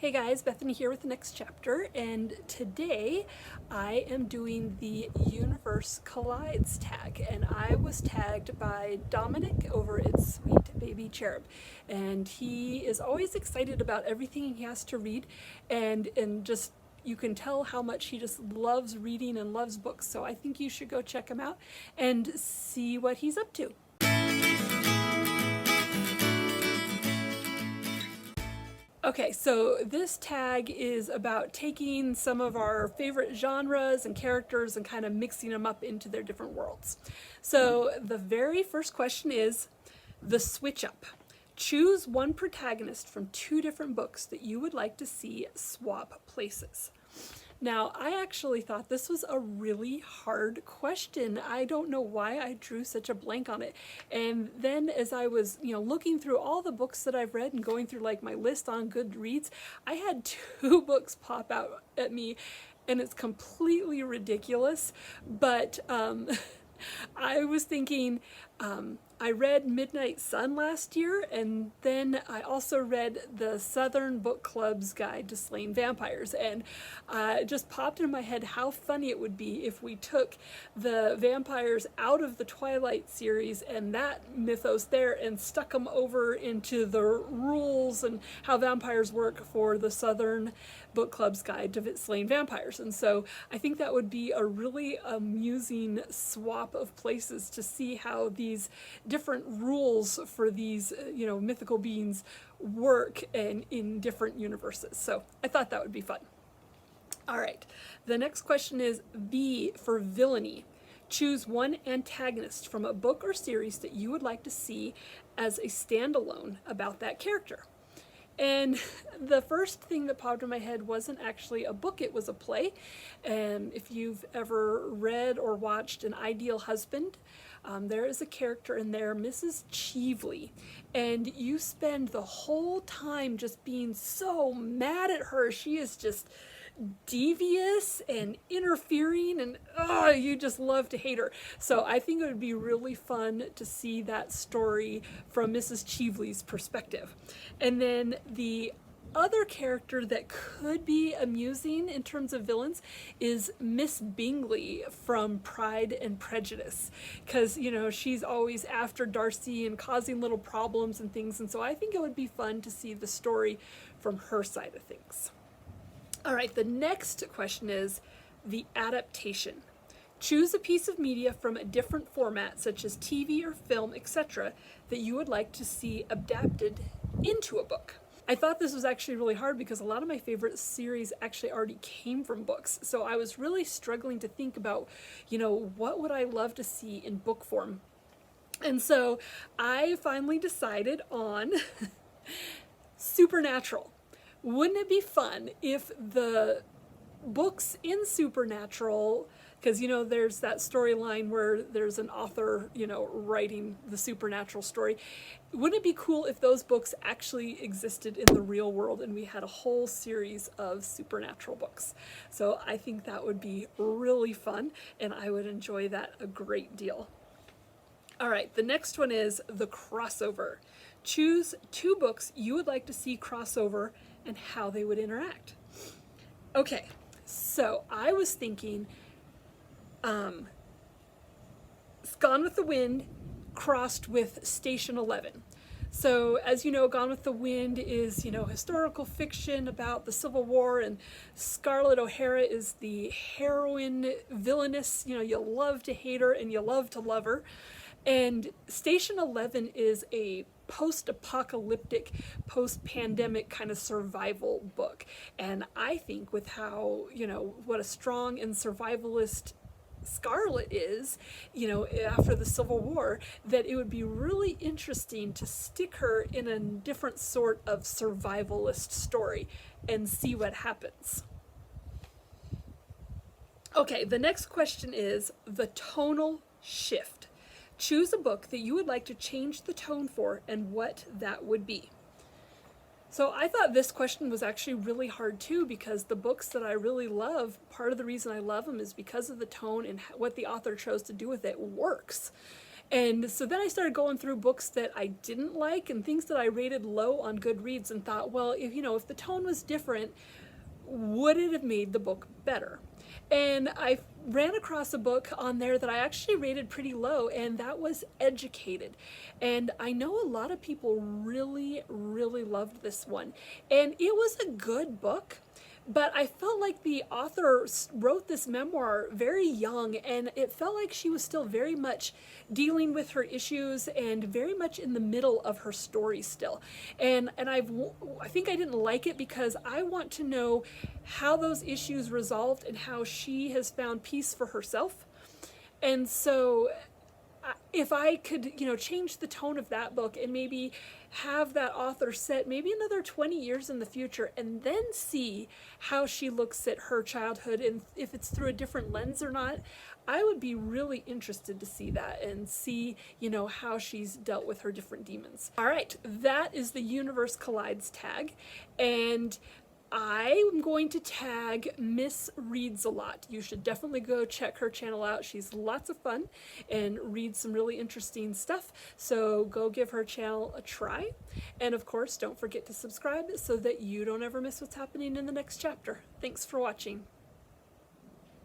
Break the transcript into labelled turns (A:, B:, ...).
A: Hey guys, Bethany here with the next chapter, and today I am doing the Universe Collides tag, and I was tagged by Dominic over at Sweet Baby Cherub, and he is always excited about everything he has to read, and just you can tell how much he just loves reading and loves books, so I think you should go check him out and see what he's up to. Okay, so this tag is about taking some of our favorite genres and characters and kind of mixing them up into their different worlds. So the very first question is the switch up. Choose one protagonist from two different books that you would like to see swap places. Now, I actually thought this was a really hard question. I don't know why I drew such a blank on it. And then as I was, looking through all the books that I've read and going through like my list on Goodreads, I had two books pop out at me, and it's completely ridiculous. But I was thinking, I read Midnight Sun last year, and then I also read the Southern Book Club's Guide to Slaying Vampires, and it just popped in my head how funny it would be if we took the vampires out of the Twilight series and that mythos there and stuck them over into the rules and how vampires work for the Southern Book Club's Guide to Slaying Vampires. And so I think that would be a really amusing swap of places to see how these different rules for these mythical beings work and in different universes. So I thought that would be fun. All right, the next question is V for villainy. Choose one antagonist from a book or series that you would like to see as a standalone about that character. And the first thing that popped in my head wasn't actually a book, it was a play. And if you've ever read or watched An Ideal Husband, there is a character in there, Mrs. Cheveley, and you spend the whole time just being so mad at her. She is just devious and interfering, and you just love to hate her. So I think it would be really fun to see that story from Mrs. Cheveley's perspective. And then the other character that could be amusing in terms of villains is Miss Bingley from Pride and Prejudice, because she's always after Darcy and causing little problems and things, and so I think it would be fun to see the story from her side of things. All right, the next question is the adaptation. Choose a piece of media from a different format, such as TV or film, etc., that you would like to see adapted into a book. I thought this was actually really hard because a lot of my favorite series actually already came from books. So I was really struggling to think about, what would I love to see in book form? And so I finally decided on Supernatural. Wouldn't it be fun if the books in Supernatural, because there's that storyline where there's an author writing the supernatural story, wouldn't it be cool if those books actually existed in the real world and we had a whole series of supernatural books? So I think that would be really fun, and I would enjoy that a great deal. All right, the next one is the crossover. Choose two books you would like to see crossover and how they would interact. Okay, so I was thinking Gone with the Wind crossed with Station 11. So as you know, Gone with the Wind is, historical fiction about the Civil War, and Scarlett O'Hara is the heroine villainess. You love to hate her and you love to love her. And Station 11 is a post-apocalyptic, post-pandemic kind of survival book. And I think with how, what a strong and survivalist Scarlett is, after the Civil War, that it would be really interesting to stick her in a different sort of survivalist story and see what happens. Okay, the next question is the tonal shift. Choose a book that you would like to change the tone for and what that would be. So I thought this question was actually really hard too, because the books that I really love, part of the reason I love them is because of the tone and what the author chose to do with it works. And so then I started going through books that I didn't like and things that I rated low on Goodreads and thought, well, if the tone was different, would it have made the book better? And I ran across a book on there that I actually rated pretty low, and that was Educated. And I know a lot of people really, really loved this one. And it was a good book, but I felt like the author wrote this memoir very young, and it felt like she was still very much dealing with her issues and very much in the middle of her story still. And I think I didn't like it because I want to know how those issues resolved and how she has found peace for herself. And so if I could, change the tone of that book and maybe have that author set maybe another 20 years in the future and then see how she looks at her childhood and if it's through a different lens or not, I would be really interested to see that and see, how she's dealt with her different demons. All right, that is the Universe Collides tag. And I'm going to tag Miss Reads a Lot. You should definitely go check her channel out. She's lots of fun and reads some really interesting stuff. So go give her channel a try. And of course, don't forget to subscribe so that you don't ever miss what's happening in the next chapter. Thanks for watching.